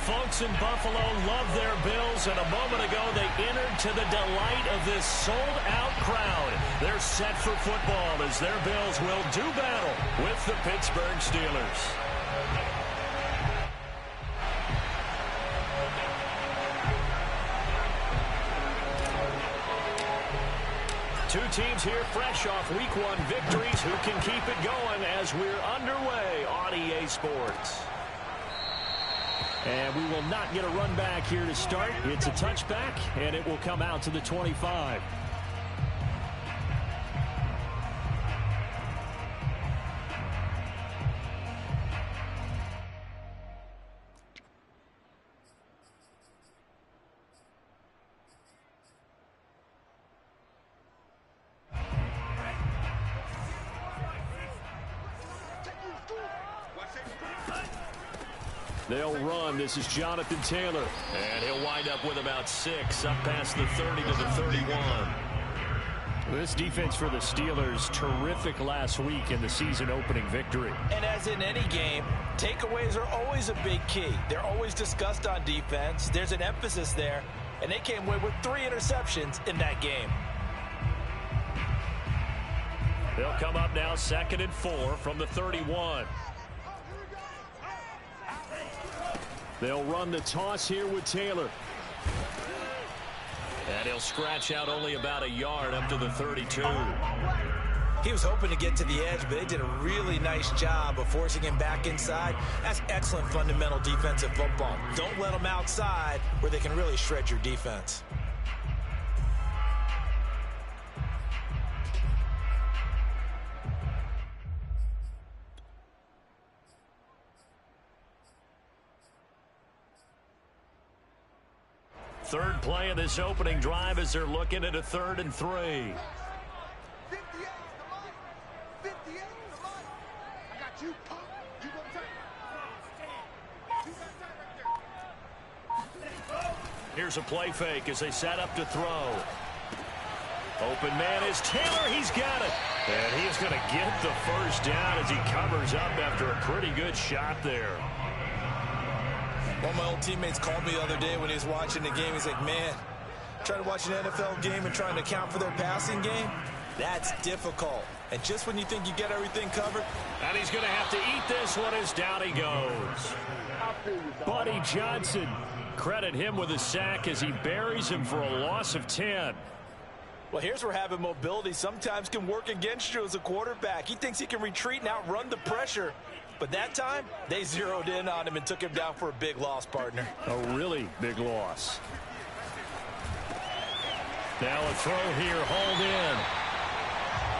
folks in Buffalo love their Bills, and a moment ago they entered to the delight of this sold-out crowd. They're set for football as their Bills will do battle with the Pittsburgh Steelers. Two teams here fresh off Week 1 victories. Who can keep it going as we're underway on EA Sports? And we will not get a run back here to start. It's a touchback, and it will come out to the 25. They'll run. This is Jonathan Taylor. And he'll wind up with about 6, up past the 30 to the 31. This defense for the Steelers, terrific last week in the season-opening victory. And as in any game, takeaways are always a big key. They're always discussed on defense. There's an emphasis there, and they came away with 3 interceptions in that game. They'll come up now 2nd and 4 from the 31. They'll run the toss here with Taylor. And he'll scratch out only about a yard up to the 32. He was hoping to get to the edge, but they did a really nice job of forcing him back inside. That's excellent fundamental defensive football. Don't let them outside where they can really shred your defense. Third play of this opening drive as they're looking at a 3rd and 3. 58 the line. I got you. You gonna take. Here's a play fake as they set up to throw. Open man is Taylor. He's got it. And he's going to get the first down as he covers up after a pretty good shot there. One of my old teammates called me the other day when he was watching the game. He's like, man, trying to watch an NFL game and trying to account for their passing game, that's difficult. And just when you think you get everything covered. And he's going to have to eat this one as down he goes. Buddy Johnson, credit him with a sack as he buries him for a loss of 10. Well, here's where having mobility sometimes can work against you as a quarterback. He thinks he can retreat and outrun the pressure. But that time, they zeroed in on him and took him down for a big loss, partner. A really big loss. Now a throw here, hauled in.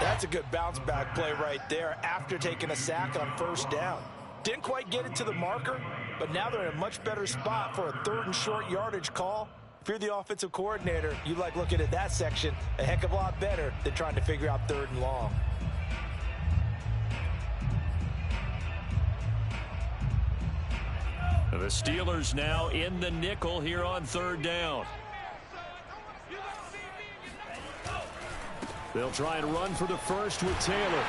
That's a good bounce back play right there after taking a sack on 1st down. Didn't quite get it to the marker, but now they're in a much better spot for a 3rd and short yardage call. If you're the offensive coordinator, you like looking at that section a heck of a lot better than trying to figure out 3rd and long. The Steelers now in the nickel here on 3rd down. They'll try and run for the first with Taylor.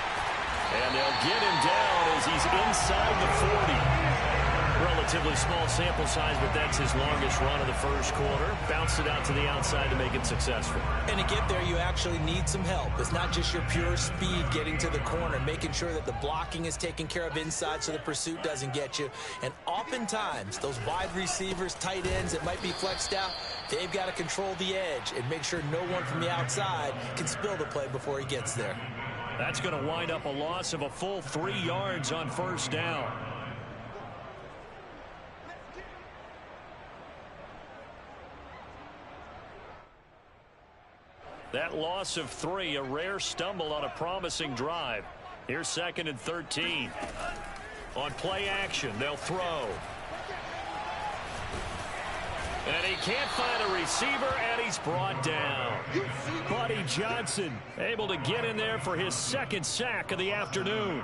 And they'll get him down as he's inside the 40. Relatively small sample size, but that's his longest run of the first quarter. Bounced it out to the outside to make it successful. And to get there, you actually need some help. It's not just your pure speed getting to the corner, making sure that the blocking is taken care of inside so the pursuit doesn't get you. And oftentimes, those wide receivers, tight ends that might be flexed out, they've got to control the edge and make sure no one from the outside can spill the play before he gets there. That's going to wind up a loss of a full 3 yards on 1st down. That loss of 3, a rare stumble on a promising drive. Here's 2nd and 13. On play action, they'll throw. And he can't find a receiver, and he's brought down. Buddy Johnson able to get in there for his 2nd sack of the afternoon.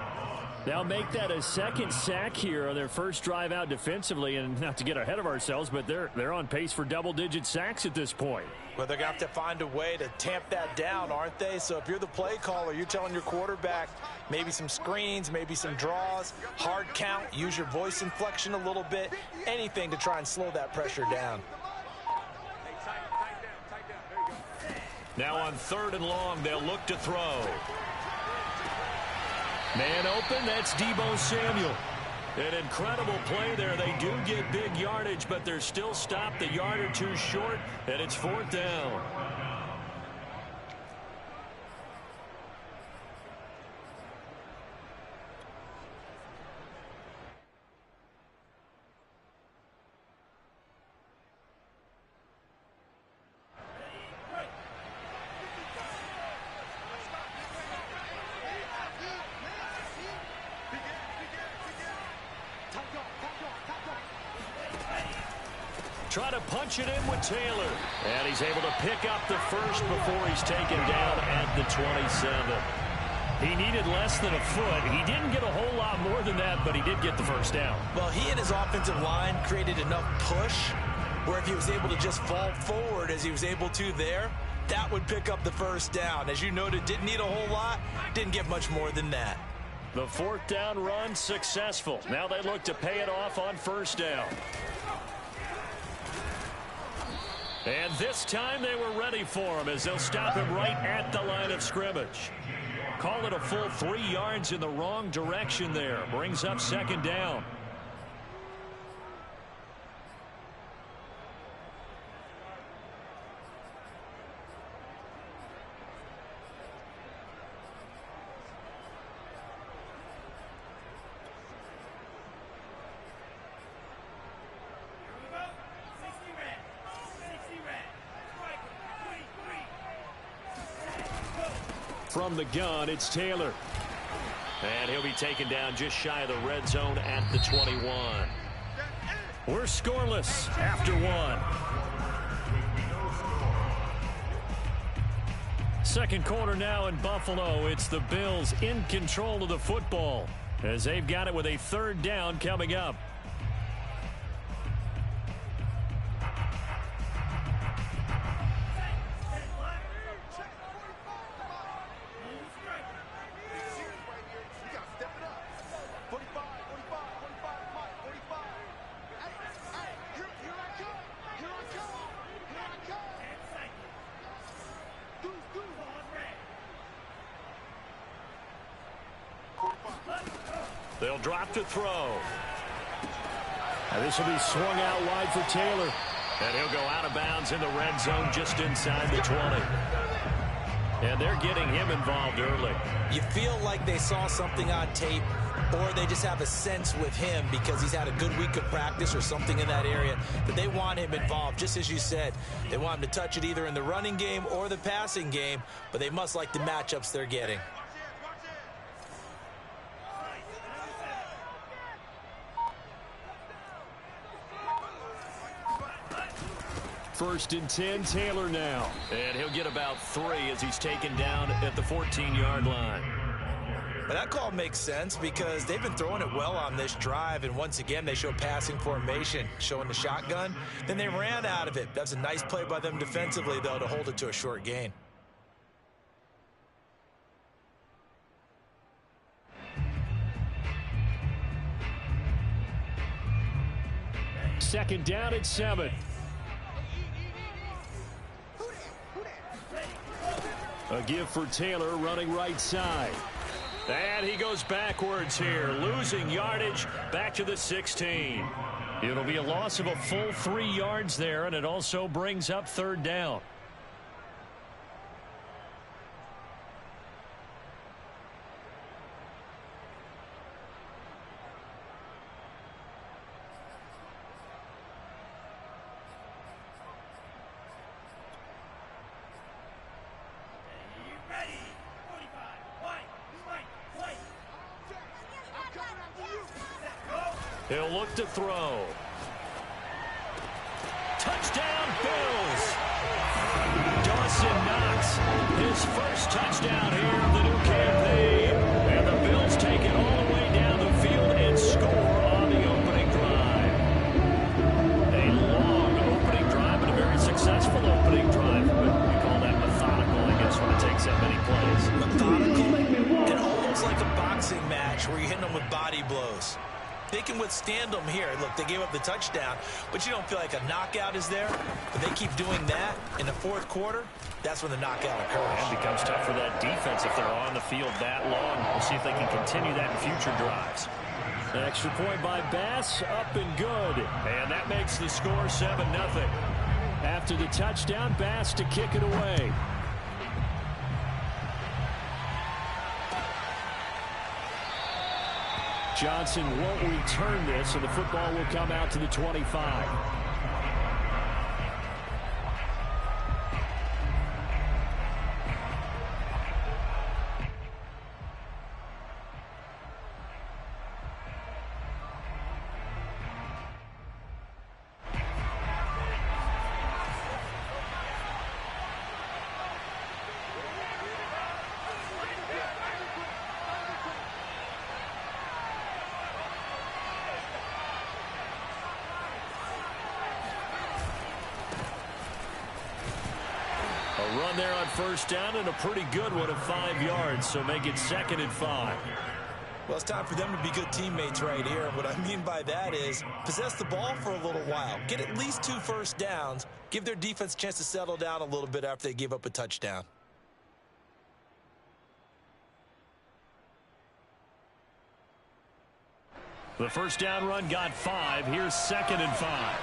They'll make that a second sack here on their first drive out defensively, and not to get ahead of ourselves, but they're on pace for double-digit sacks at this point. Well, they're going to have to find a way to tamp that down, aren't they? So if you're the play caller, you're telling your quarterback maybe some screens, maybe some draws, hard count, use your voice inflection a little bit, anything to try and slow that pressure down. Now on 3rd and long, they'll look to throw. Man open, that's Deebo Samuel. An incredible play there. They do get big yardage, but they're still stopped a yard or two short, and it's 4th down. Try to punch it in with Taylor. And he's able to pick up the first before he's taken down at the 27. He needed less than a foot. He didn't get a whole lot more than that, but he did get the first down. Well, he and his offensive line created enough push where if he was able to just fall forward as he was able to there, that would pick up the first down. As you noted, didn't need a whole lot, didn't get much more than that. The 4th down run successful. Now they look to pay it off on 1st down. And this time they were ready for him as they'll stop him right at the line of scrimmage. Call it a full 3 yards in the wrong direction there. Brings up 2nd down. From the gun, it's Taylor. And he'll be taken down just shy of the red zone at the 21. We're scoreless after 1. Second quarter now in Buffalo. It's the Bills in control of the football as they've got it with a 3rd down coming up. They'll drop to throw. And this will be swung out wide for Taylor. And he'll go out of bounds in the red zone just inside the 20. And they're getting him involved early. You feel like they saw something on tape, or they just have a sense with him because he's had a good week of practice or something in that area that they want him involved. Just as you said, they want him to touch it either in the running game or the passing game, but they must like the matchups they're getting. First and 10, Taylor now. And he'll get about 3 as he's taken down at the 14-yard line. But that call makes sense because they've been throwing it well on this drive, and once again they show passing formation, showing the shotgun. Then they ran out of it. That's a nice play by them defensively, though, to hold it to a short gain. Second down at 7. A give for Taylor running right side. And he goes backwards here, losing yardage back to the 16. It'll be a loss of a full 3 yards there, and it also brings up 3rd down. He'll look to throw. Touchdown, Bills. Dawson Knox, his first touchdown here of the new campaign. And the Bills take it all the way down they can withstand them here. Look, they gave up the touchdown, but you don't feel like a knockout is there. But they keep doing that in the fourth quarter, that's when the knockout occurs. And it becomes tough for that defense if they're on the field that long. We'll see if they can continue that in future drives. An extra point by Bass, up and good. And that makes the score 7-0. After the touchdown, Bass to kick it away. Johnson won't return this, and the football will come out to the 25. Run there on first down, and a pretty good one of 5 yards, so make it 2nd and 5. Well, it's time for them to be good teammates right here. What I mean by that is possess the ball for a little while. Get at least 2 first downs. Give their defense a chance to settle down a little bit after they give up a touchdown. The first down run got 5. Here's 2nd and 5.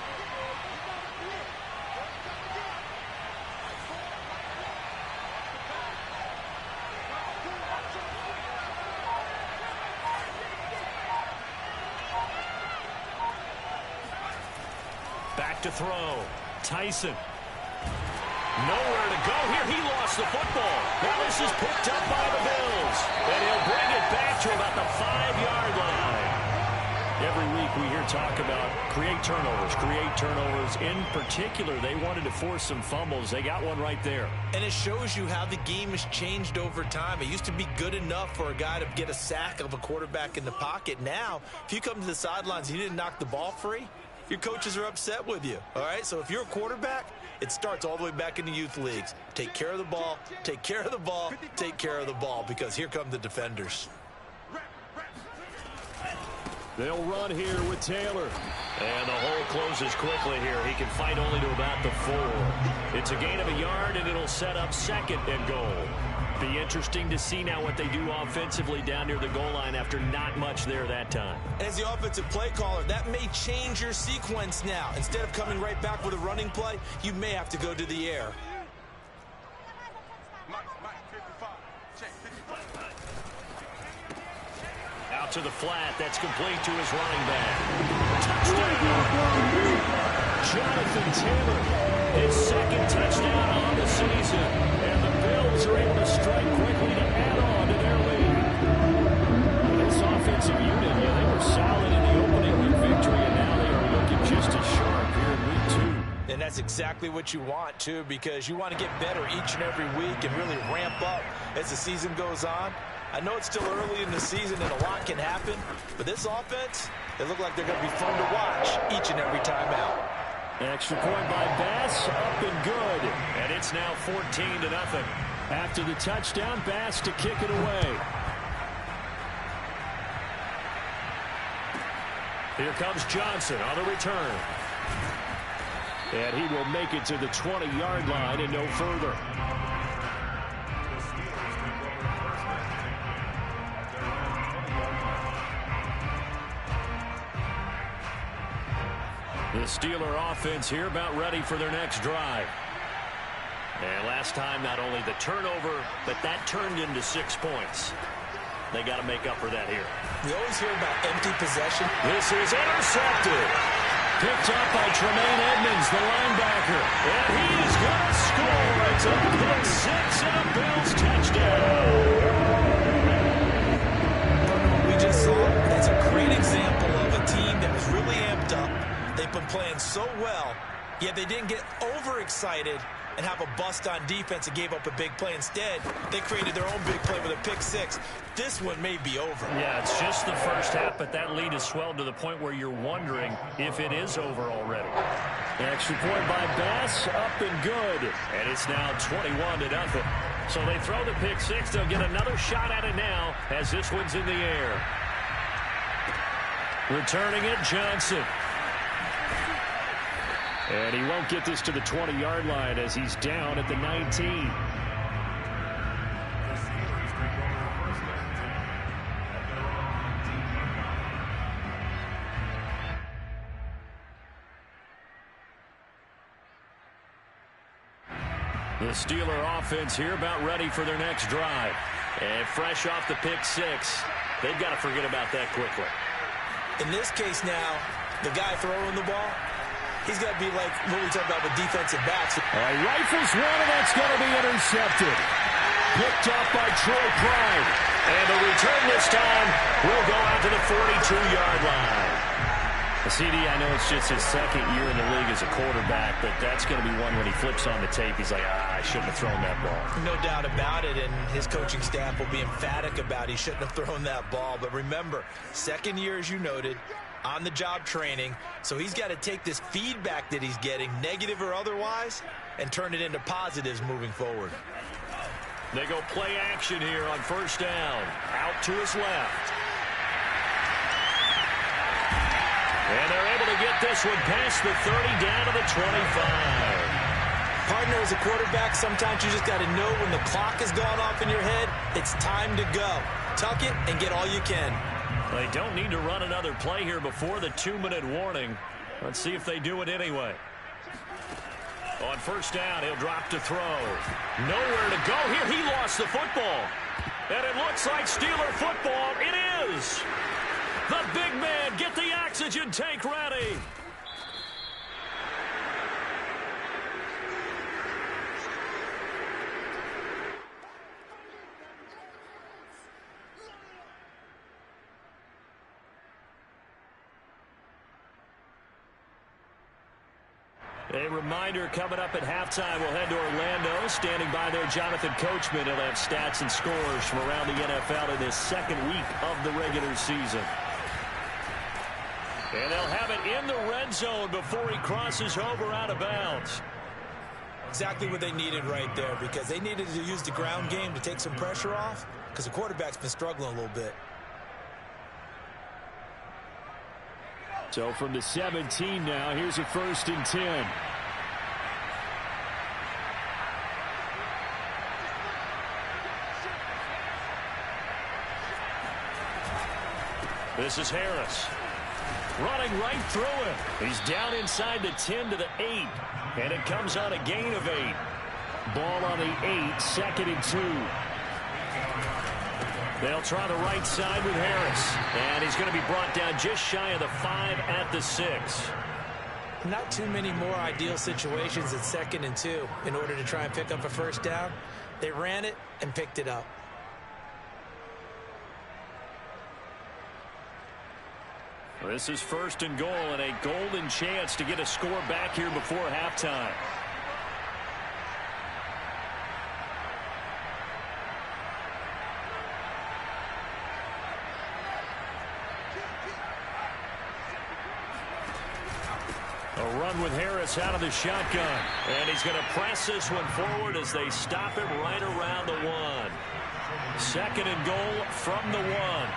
Back to throw. Tyson. Nowhere to go here. He lost the football. Now this is picked up by the Bills. And he'll bring it back to about the 5-yard line. Every week we hear talk about create turnovers. In particular, they wanted to force some fumbles. They got one right there. And it shows you how the game has changed over time. It used to be good enough for a guy to get a sack of a quarterback in the pocket. Now, if you come to the sidelines and you didn't knock the ball free, your coaches are upset with you, all right? So if you're a quarterback, it starts all the way back in the youth leagues. Take care of the ball, take care of the ball, take care of the ball, because here come the defenders. They'll run here with Taylor. And the hole closes quickly here. He can fight only to about the 4. It's a gain of a yard, and it'll set up 2nd and goal. Be interesting to see now what they do offensively down near the goal line after not much there that time. As the offensive play caller, that may change your sequence now. Instead of coming right back with a running play, you may have to go to the air. Out to the flat. That's complete to his running back. Touchdown! Jonathan Taylor, his 2nd touchdown on the season. And the Bills are able to strike quickly to add on to their lead. This offensive unit, they were solid in the opening week victory, and now they are looking just as sharp here in week 2. And that's exactly what you want, too, because you want to get better each and every week and really ramp up as the season goes on. I know it's still early in the season and a lot can happen, but this offense, they look like they're going to be fun to watch each and every time out. Extra point by Bass, up and good. And it's now 14-0. After the touchdown, Bass to kick it away. Here comes Johnson on the return. And he will make it to the 20-yard line and no further. The Steeler offense here about ready for their next drive. And last time, not only the turnover, but that turned into 6 points. They got to make up for that here. We always hear about empty possession. This is intercepted. Picked up by Tremaine Edmonds, the linebacker. And he's going to score. It's a pick 6 and a Bills touchdown. We just saw that's a great example of a team that was really amped up. They've been playing so well, yet they didn't get overexcited and have a bust on defense and gave up a big play. Instead, they created their own big play with a pick 6. This one may be over. Yeah, it's just the first half, but that lead has swelled to the point where you're wondering if it is over already. The extra point by Bass, up and good. And it's now 21-0. So they throw the pick 6. They'll get another shot at it now as this one's in the air. Returning it, Johnson. And he won't get this to the 20-yard line as he's down at the 19. The Steeler offense here about ready for their next drive. And fresh off the pick six, they've got to forget about that quickly. In this case now, the guy throwing the ball, he's got to be like what we talk about with defensive backs. Rifles one, and that's going to be intercepted. Picked up by Troy Pride. And the return this time will go out to the 42-yard line. CD, I know it's just his second year in the league as a quarterback, but that's going to be one when he flips on the tape. He's like, I shouldn't have thrown that ball. No doubt about it, and his coaching staff will be emphatic about he shouldn't have thrown that ball. But remember, second year, as you noted, on-the-job training, so he's got to take this feedback that he's getting, negative or otherwise, and turn it into positives moving forward. They go play action here on first down. Out to his left. And they're able to get this one past the 30 down to the 25. Partner, as a quarterback, sometimes you just got to know when the clock has gone off in your head, it's time to go. Tuck it and get all you can. They don't need to run another play here before the 2-minute warning. Let's see if they do it anyway. On first down, he'll drop to throw. Nowhere to go here. He lost the football. And it looks like Steeler football. It is. The big man, get the oxygen tank ready. A reminder coming up at halftime, we'll head to Orlando. Standing by there, Jonathan Coachman. He'll have stats and scores from around the NFL in this second week of the regular season. And they'll have it in the red zone before he crosses over out of bounds. Exactly what they needed right there, because they needed to use the ground game to take some pressure off, because the quarterback's been struggling a little bit. So from the 17 now, here's a 1st and 10. This is Harris. Running right through him. He's down inside the 10 to the 8. And it comes on a gain of 8. Ball on the 8, 2nd and 2. They'll try the right side with Harris. And he's going to be brought down just shy of the 5 at the 6. Not too many more ideal situations at 2nd and 2 in order to try and pick up a first down. They ran it and picked it up. This is 1st and goal, and a golden chance to get a score back here before halftime. A run with Harris out of the shotgun. And he's going to press this one forward as they stop it right around the 1. 2nd and goal from the 1.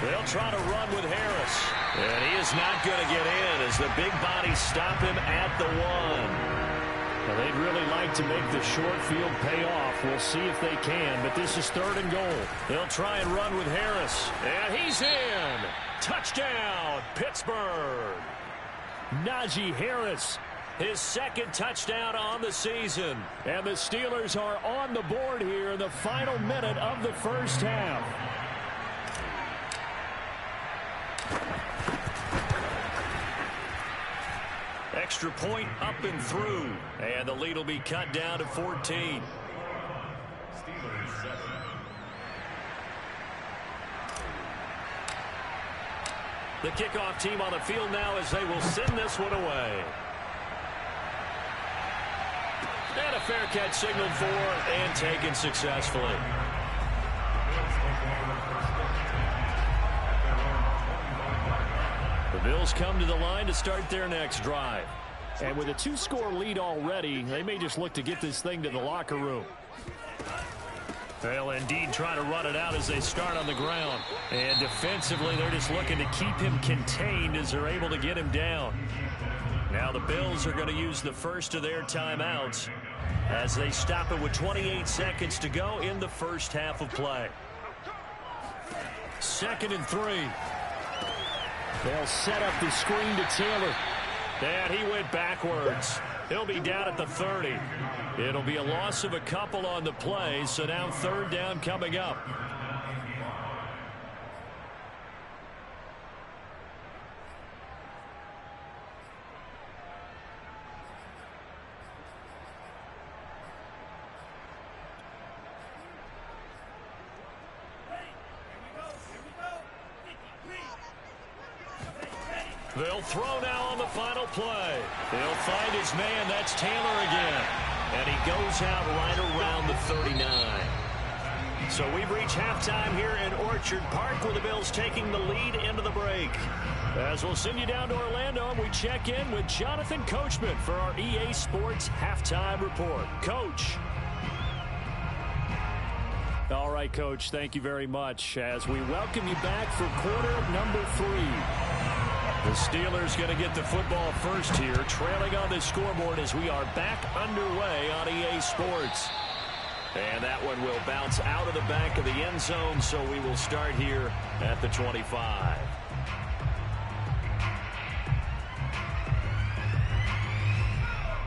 They'll try to run with Harris. And he is not going to get in as the big bodies stop him at the 1. Well, they'd really like to make the short field pay off. We'll see if they can, but this is 3rd and goal. They'll try and run with Harris. And he's in. Touchdown, Pittsburgh. Najee Harris, his 2nd touchdown on the season. And the Steelers are on the board here in the final minute of the first half. Extra point up and through. And the lead will be cut down to 14. The kickoff team on the field now as they will send this one away. And a fair catch signaled for and taken successfully. The Bills come to the line to start their next drive. And with a 2-score lead already, they may just look to get this thing to the locker room. They'll indeed try to run it out as they start on the ground. And defensively, they're just looking to keep him contained as they're able to get him down. Now the Bills are going to use the first of their timeouts as they stop it with 28 seconds to go in the first half of play. 2nd and 3. They'll set up the screen to Taylor. And he went backwards. He'll be down at the 30. It'll be a loss of a couple on the play, so now 3rd down coming up. They'll throw now on the final play. They'll find his man. That's Taylor again. And he goes out right around the 39. So we've reached halftime here in Orchard Park with the Bills taking the lead into the break. As we'll send you down to Orlando, we check in with Jonathan Coachman for our EA Sports Halftime Report. Coach. All right, Coach, thank you very much as we welcome you back for quarter number 3. The Steelers going to get the football first here, trailing on the scoreboard as we are back underway on EA Sports. And that one will bounce out of the back of the end zone, so we will start here at the 25.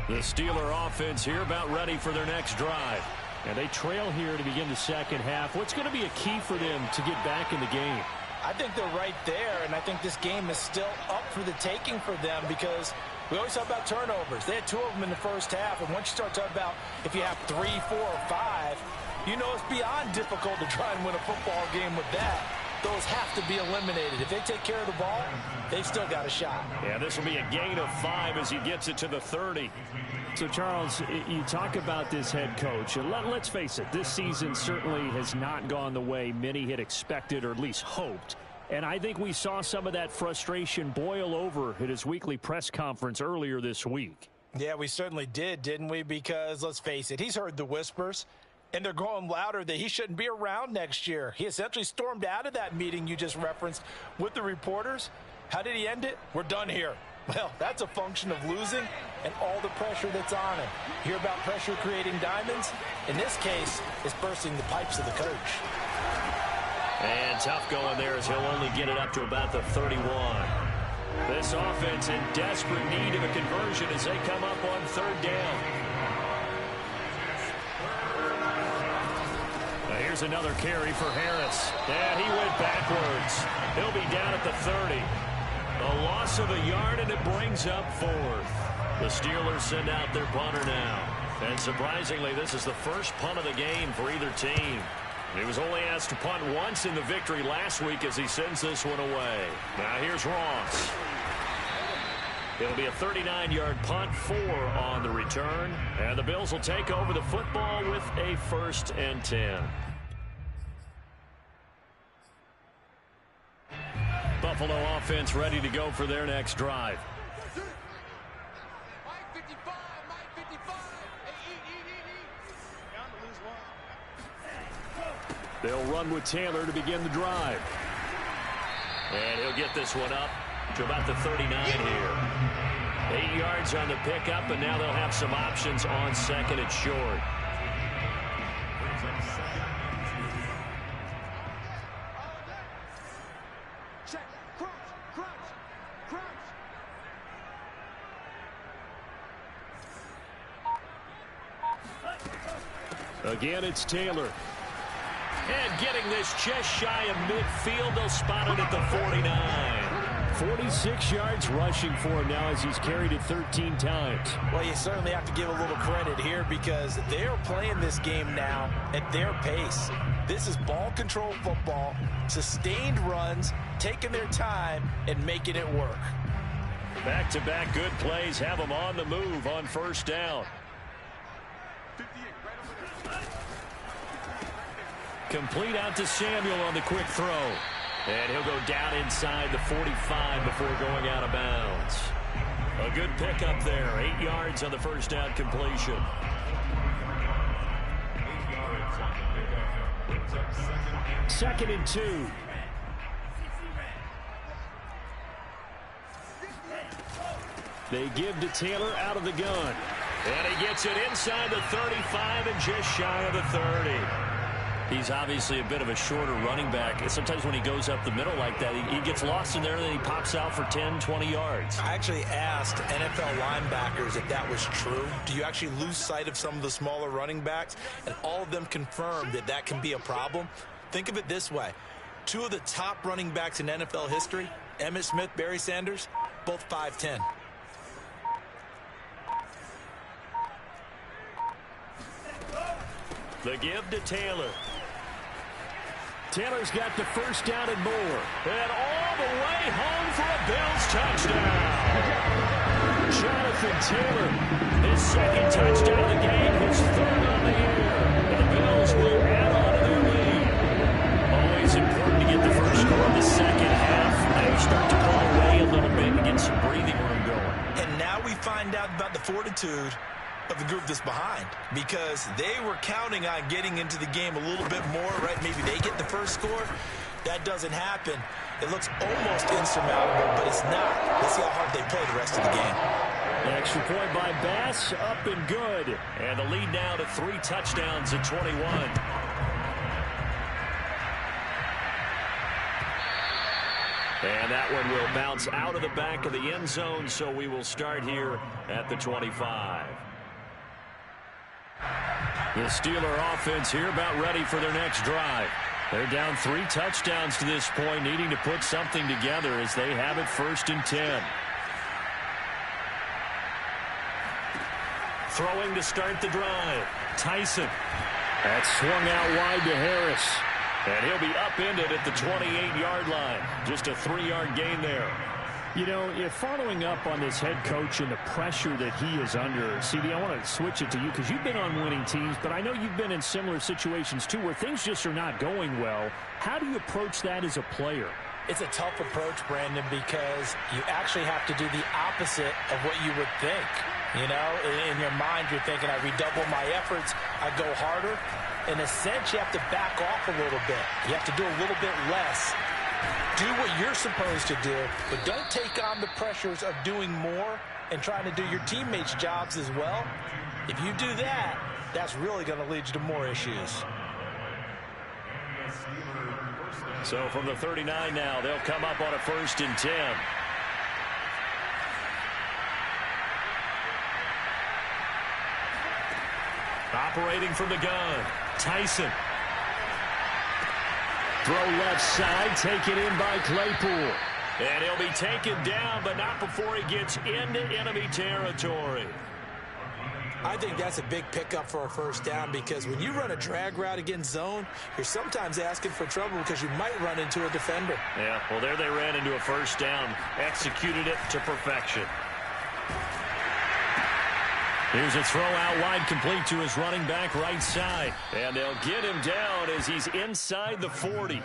The Steeler offense here about ready for their next drive. And they trail here to begin the second half. What's going to be a key for them to get back in the game? I think they're right there, and I think this game is still up for the taking for them because we always talk about turnovers. They had 2 of them in the first half, and once you start talking about if you have 3, 4, or 5, you know it's beyond difficult to try and win a football game with that. Those have to be eliminated. If they take care of the ball, they've still got a shot. Yeah, this will be a gain of 5 as he gets it to the 30. So, Charles, you talk about this head coach. And let's face it, this season certainly has not gone the way many had expected or at least hoped. And I think we saw some of that frustration boil over at his weekly press conference earlier this week. Yeah, we certainly did, didn't we? Because, let's face it, he's heard the whispers, and they're growing louder that he shouldn't be around next year. He essentially stormed out of that meeting you just referenced with the reporters. How did he end it? We're done here. Well, that's a function of losing and all the pressure that's on him. You hear about pressure creating diamonds? In this case, it's bursting the pipes of the coach. And tough going there as he'll only get it up to about the 31. This offense in desperate need of a conversion as they come up on 3rd down. Now here's another carry for Harris. And he went backwards. He'll be down at the 30. A loss of a yard, and it brings up 4th. The Steelers send out their punter now. And surprisingly, this is the first punt of the game for either team. He was only asked to punt once in the victory last week as he sends this one away. Now here's Ross. It'll be a 39-yard punt, 4 on the return. And the Bills will take over the football with a 1st and 10. Buffalo offense ready to go for their next drive. They'll run with Taylor to begin the drive. And he'll get this one up to about the 39 here. 8 yards on the pickup, and now they'll have some options on 2nd and short. Again, it's Taylor. And getting this just shy of midfield, they'll spot it at the 49. 46 yards rushing for him now as he's carried it 13 times. Well, you certainly have to give a little credit here because they're playing this game now at their pace. This is ball control football, sustained runs, taking their time and making it work. Back-to-back good plays have them on the move on 1st down. Complete out to Samuel on the quick throw. And he'll go down inside the 45 before going out of bounds. A good pickup there. 8 yards on the 1st down completion. 8 yards on the pickup. 2nd and 2. They give to Taylor out of the gun. And he gets it inside the 35 and just shy of the 30. He's obviously a bit of a shorter running back. Sometimes when he goes up the middle like that, he gets lost in there, and then he pops out for 10, 20 yards. I actually asked NFL linebackers if that was true. Do you actually lose sight of some of the smaller running backs? And all of them confirmed that that can be a problem. Think of it this way. 2 of the top running backs in NFL history, Emmitt Smith, Barry Sanders, both 5'10". The give to Taylor. Taylor's got the first down and more. And all the way home for a Bills touchdown. Jonathan Taylor, his 2nd touchdown of the game, his 3rd on the year. And the Bills will add on to their lead. Always important to get the first score in the second half. Now you start to pull away a little bit and get some breathing room going. And now we find out about the fortitude of the group that's behind, because they were counting on getting into the game a little bit more, right? Maybe they get the first score. That doesn't happen. It looks almost insurmountable, but it's not. Let's see how hard they play the rest of the game. The extra point by Bass, up and good. And the lead now to 3 touchdowns at 21. And that one will bounce out of the back of the end zone, so we will start here at the 25. The Steeler offense here about ready for their next drive. They're down 3 touchdowns to this point, needing to put something together as they have it 1st and 10. Throwing to start the drive. Tyson. That's swung out wide to Harris. And he'll be upended at the 28-yard line. Just a 3-yard gain there. You know, if following up on this head coach and the pressure that he is under, CD, I want to switch it to you because you've been on winning teams, but I know you've been in similar situations too where things just are not going well. How do you approach that as a player? It's a tough approach, Brandon, because you actually have to do the opposite of what you would think. You know, in your mind, you're thinking, I redouble my efforts, I go harder. In a sense, you have to back off a little bit. You have to do a little bit less. Do what you're supposed to do, but don't take on the pressures of doing more and trying to do your teammates' jobs as well. If you do that, that's really going to lead you to more issues. So from the 39 now, they'll come up on a 1st and 10. Operating from the gun, Tyson. Throw left side, taken in by Claypool. And he'll be taken down, but not before he gets into enemy territory. I think that's a big pickup for a 1st down, because when you run a drag route against zone, you're sometimes asking for trouble because you might run into a defender. Yeah, well, there they ran into a 1st down, executed it to perfection. Here's a throw out wide, complete to his running back right side. And they'll get him down as he's inside the 40.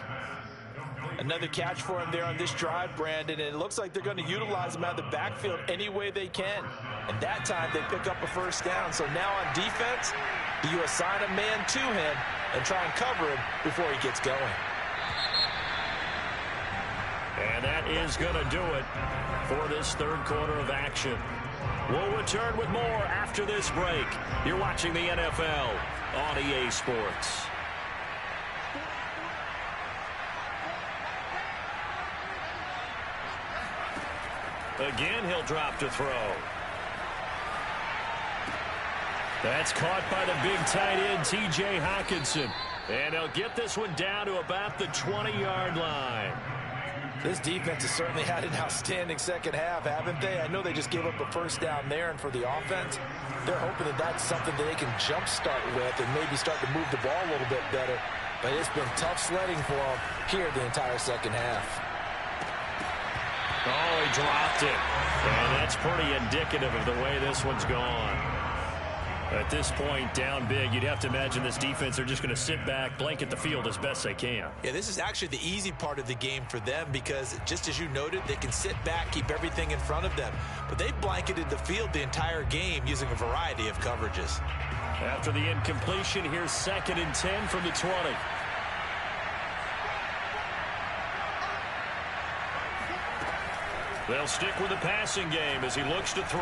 Another catch for him there on this drive, Brandon, and it looks like they're going to utilize him out of the backfield any way they can. And that time they pick up a 1st down. So now on defense, you assign a man to him and try and cover him before he gets going. And that is going to do it for this 3rd quarter of action. We'll return with more after this break. You're watching the NFL on EA Sports. Again, he'll drop to throw. That's caught by the big tight end, T.J. Hockenson. And he'll get this one down to about the 20-yard line. This defense has certainly had an outstanding second half, haven't they? I know they just gave up a 1st down there, and for the offense, they're hoping that that's something that they can jumpstart with and maybe start to move the ball a little bit better. But it's been tough sledding for them here the entire second half. Oh, he dropped it. And that's pretty indicative of the way this one's gone. At this point, down big, you'd have to imagine this defense, they're just going to sit back, blanket the field as best they can. Yeah, this is actually the easy part of the game for them because, just as you noted, they can sit back, keep everything in front of them. But they've blanketed the field the entire game using a variety of coverages. After the incompletion, here's 2nd and 10 from the 20. They'll stick with the passing game as he looks to throw.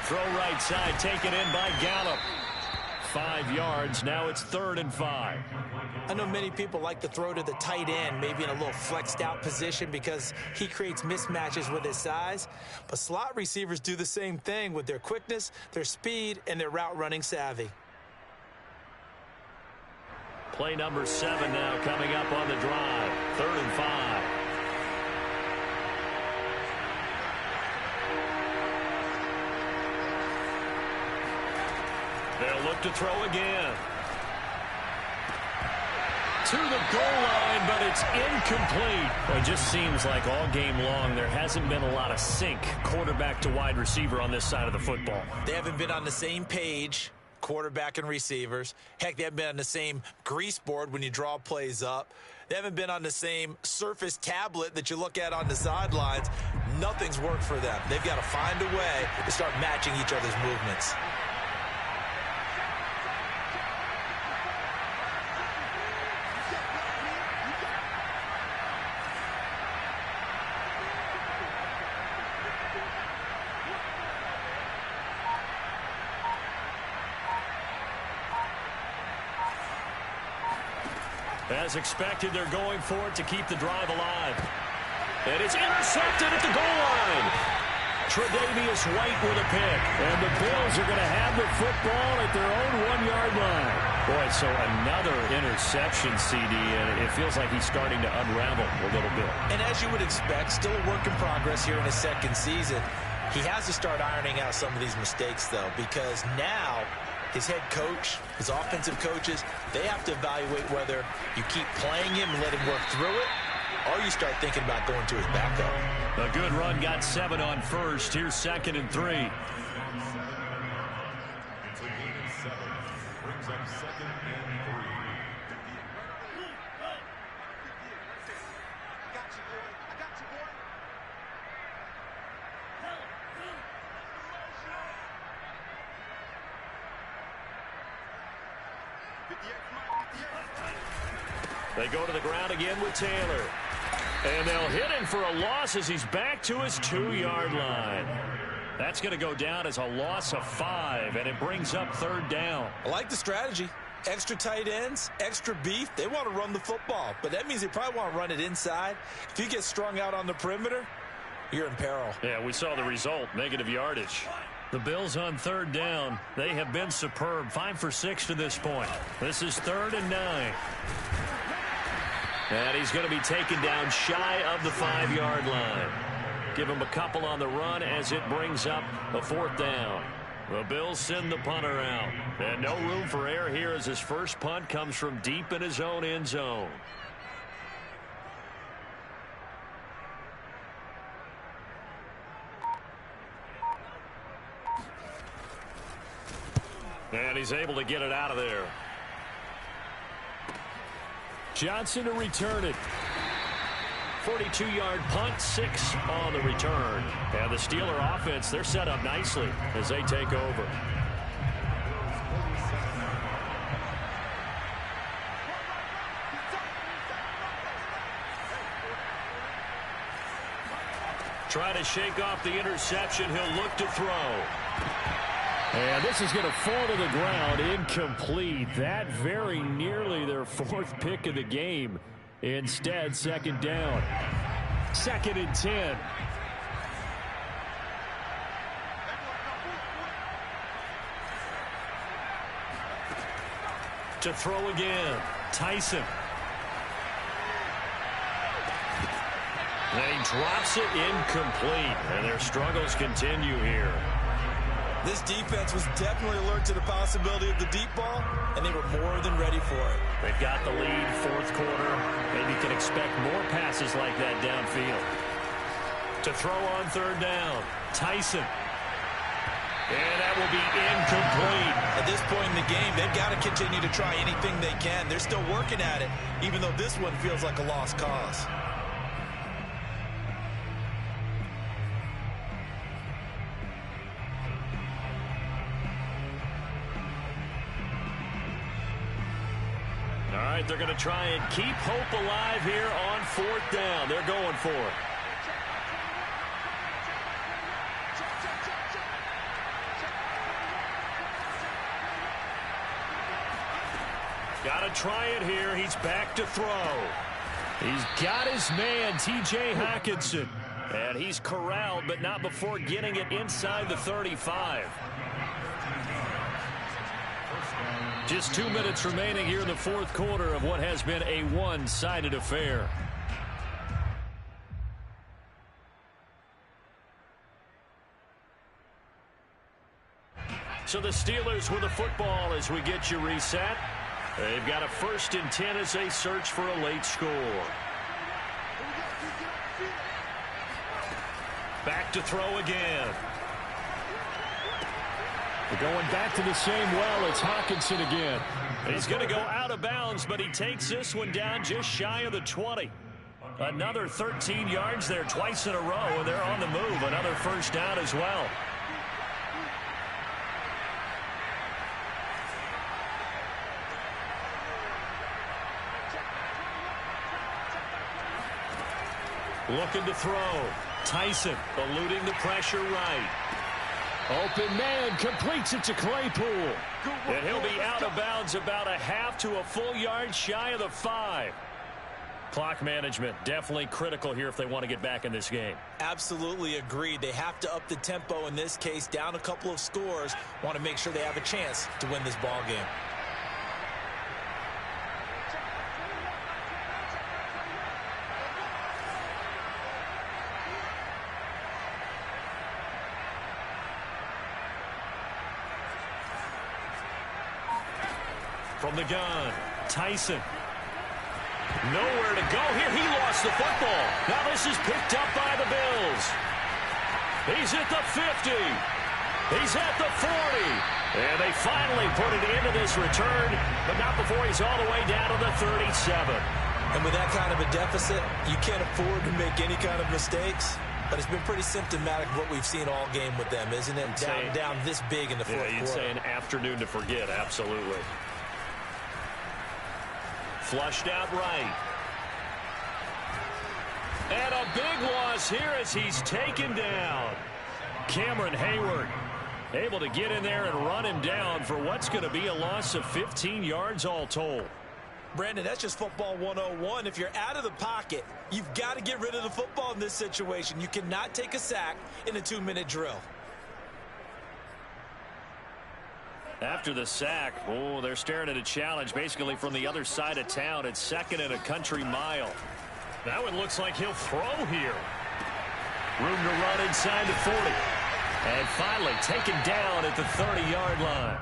Throw right side, taken in by Gallup. 5 yards, now it's 3rd and 5. I know many people like to throw to the tight end, maybe in a little flexed out position because he creates mismatches with his size. But slot receivers do the same thing with their quickness, their speed, and their route running savvy. Play number 7 now coming up on the drive. 3rd and 5. They'll look to throw again. To the goal line, but it's incomplete. Well, it just seems like all game long there hasn't been a lot of sync quarterback to wide receiver on this side of the football. They haven't been on the same page, quarterback and receivers. Heck, they haven't been on the same grease board when you draw plays up. They haven't been on the same Surface tablet that you look at on the sidelines. Nothing's worked for them. They've got to find a way to start matching each other's movements. As expected, they're going for it to keep the drive alive. And it's intercepted at the goal line. Tre'Davious White with a pick. And the Bills are going to have the football at their own 1-yard line. Boy, so another interception, CD, and it feels like he's starting to unravel a little bit. And as you would expect, still a work in progress here in his second season. He has to start ironing out some of these mistakes, though, because now his head coach, his offensive coaches, they have to evaluate whether you keep playing him and let him work through it, or you start thinking about going to his backup. A good run, got 7 on first. Here's 2nd and 3. They go to the ground again with Taylor. And they'll hit him for a loss as he's back to his 2-yard line. That's going to go down as a loss of 5, and it brings up 3rd down. I like the strategy. Extra tight ends, extra beef. They want to run the football, but that means they probably want to run it inside. If you get strung out on the perimeter, you're in peril. Yeah, we saw the result, negative yardage. The Bills on 3rd down. They have been superb. 5 for 6 to this point. This is 3rd and 9. And he's going to be taken down shy of the 5-yard line. Give him a couple on the run as it brings up a 4th down. The Bills send the punter out. And no room for error here as his first punt comes from deep in his own end zone. And he's able to get it out of there. Johnson to return it. 42-yard punt, 6 on the return. And the Steeler offense, they're set up nicely as they take over. Try to shake off the interception. He'll look to throw. And this is going to fall to the ground, incomplete. That very nearly their 4th pick of the game. Instead, 2nd down. 2nd and 10. To throw again, Tyson. And he drops it incomplete. And their struggles continue here. This defense was definitely alert to the possibility of the deep ball, and they were more than ready for it. They've got the lead, 4th quarter. Maybe can expect more passes like that downfield. To throw on 3rd down, Tyson. And that will be incomplete. At this point in the game, they've got to continue to try anything they can. They're still working at it, even though this one feels like a lost cause. All right, they're going to try and keep hope alive here on 4th down. They're going for it. Got to try it here. He's back to throw. He's got his man, T.J. Hockenson. And he's corralled, but not before getting it inside the 35. Just 2 minutes remaining here in the fourth quarter of what has been a one-sided affair. So the Steelers with the football as we get you reset. They've got a 1st and 10 as they search for a late score. Back to throw again. We're going back to the same well. It's Hockenson again. He's going to go out of bounds, but he takes this one down just shy of the 20. Another 13 yards there twice in a row, and they're on the move. Another first down as well. Looking to throw. Tyson eluding the pressure right. Open man completes it to Claypool. And he'll be out of bounds about a half to a full yard shy of the 5. Clock management definitely critical here if they want to get back in this game. Absolutely agreed. They have to up the tempo in this case, down a couple of scores. Want to make sure they have a chance to win this ball game. From the gun, Tyson. Nowhere to go here. He lost the football. Now this is picked up by the Bills. He's at the 50. He's at the 40. And they finally put it into this return, but not before he's all the way down to the 37. And with that kind of a deficit, you can't afford to make any kind of mistakes. But it's been pretty symptomatic of what we've seen all game with them, isn't it? Down this big in the fourth quarter. You'd say an afternoon to forget, absolutely. Flushed out right. And a big loss here as he's taken down. Cameron Hayward able to get in there and run him down for what's going to be a loss of 15 yards all told. Brandon, that's just football 101. If you're out of the pocket, you've got to get rid of the football in this situation. You cannot take a sack in a 2-minute drill. After the sack, they're staring at a challenge basically from the other side of town. It's 2nd and a country mile. Now it looks like he'll throw here. Room to run inside the 40. And finally taken down at the 30-yard line.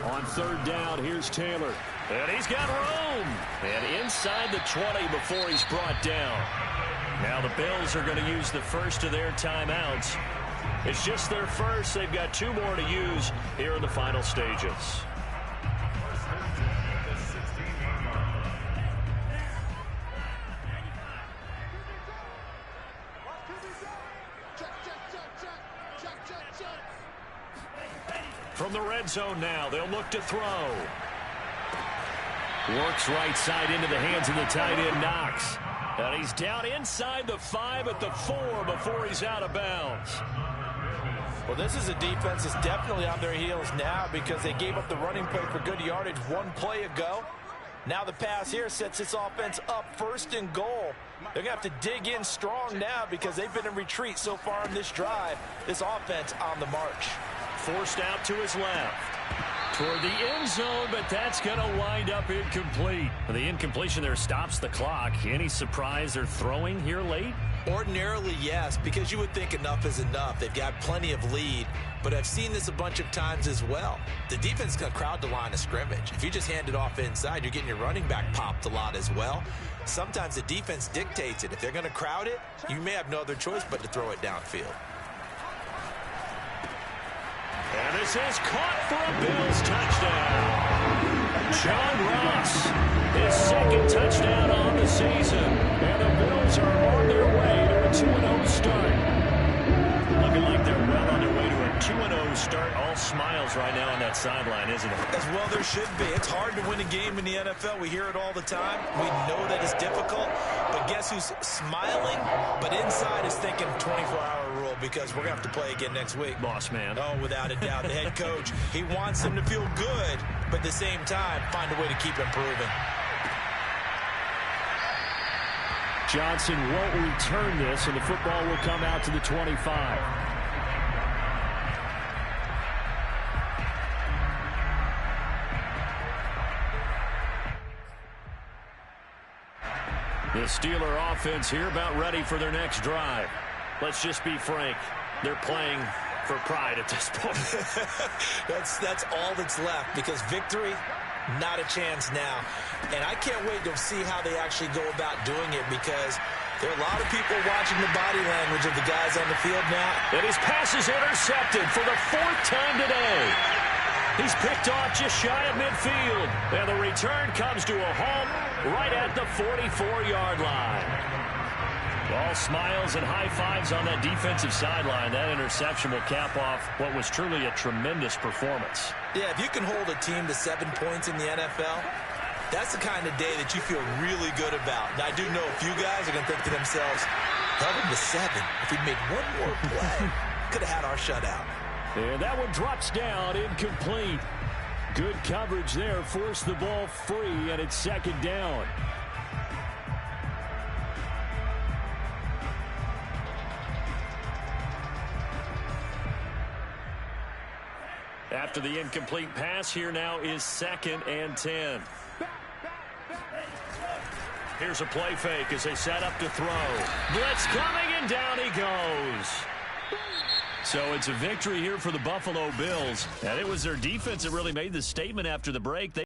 On 3rd down, here's Taylor. And he's got room. And inside the 20 before he's brought down. Now the Bills are going to use the first of their timeouts. It's just their first. They've got 2 more to use here in the final stages. From the red zone now, they'll look to throw. Works right side into the hands of the tight end, Knox. And he's down inside the 5 at the 4 before he's out of bounds. Well, this is a defense that's definitely on their heels now because they gave up the running play for good yardage 1 play ago. Now the pass here sets this offense up 1st and goal. They're going to have to dig in strong now because they've been in retreat so far in this drive. This offense on the march. Forced out to his left. Toward the end zone, but that's going to wind up incomplete. The incompletion there stops the clock. Any surprise they're throwing here late? Ordinarily, yes, because you would think enough is enough. They've got plenty of lead, but I've seen this a bunch of times as well. The defense is going to crowd the line of scrimmage. If you just hand it off inside, you're getting your running back popped a lot as well. Sometimes the defense dictates it. If they're going to crowd it, you may have no other choice but to throw it downfield. And this is caught for a Bills touchdown. John Ross, his 2nd touchdown on the season. And the Bills are on their way to a 2-0 start. Looking like they're well on their way to a 2-0 start. All smiles right now on that sideline, isn't it? As well there should be. It's hard to win a game in the NFL. We hear it all the time. We know that it's difficult. But guess guess who's smiling, but inside is thinking 24-hour rule because we're going to have to play again next week. Boss man. Oh, without a doubt. The head coach, he wants them to feel good, but at the same time, find a way to keep improving. Johnson won't return this, and the football will come out to the 25. The Steeler offense here about ready for their next drive. Let's just be frank. They're playing for pride at this point. That's all that's left because victory, not a chance now. And I can't wait to see how they actually go about doing it because there are a lot of people watching the body language of the guys on the field now. And his pass is intercepted for the 4th time today. He's picked off just shy of midfield. And the return comes to a halt right at the 44-yard line. All smiles and high fives on that defensive sideline. That interception will cap off what was truly a tremendous performance. Yeah, if you can hold a team to 7 points in the NFL, that's the kind of day that you feel really good about. Now, I do know a few guys are going to think to themselves, held him to 7. If he'd made one more play, could have had our shutout. And that one drops down, incomplete. Good coverage there, forced the ball free, and it's 2nd down. After the incomplete pass, here now is 2nd and 10. Here's a play fake as they set up to throw. Blitz coming, and down he goes. So it's a victory here for the Buffalo Bills. And it was their defense that really made the statement after the break.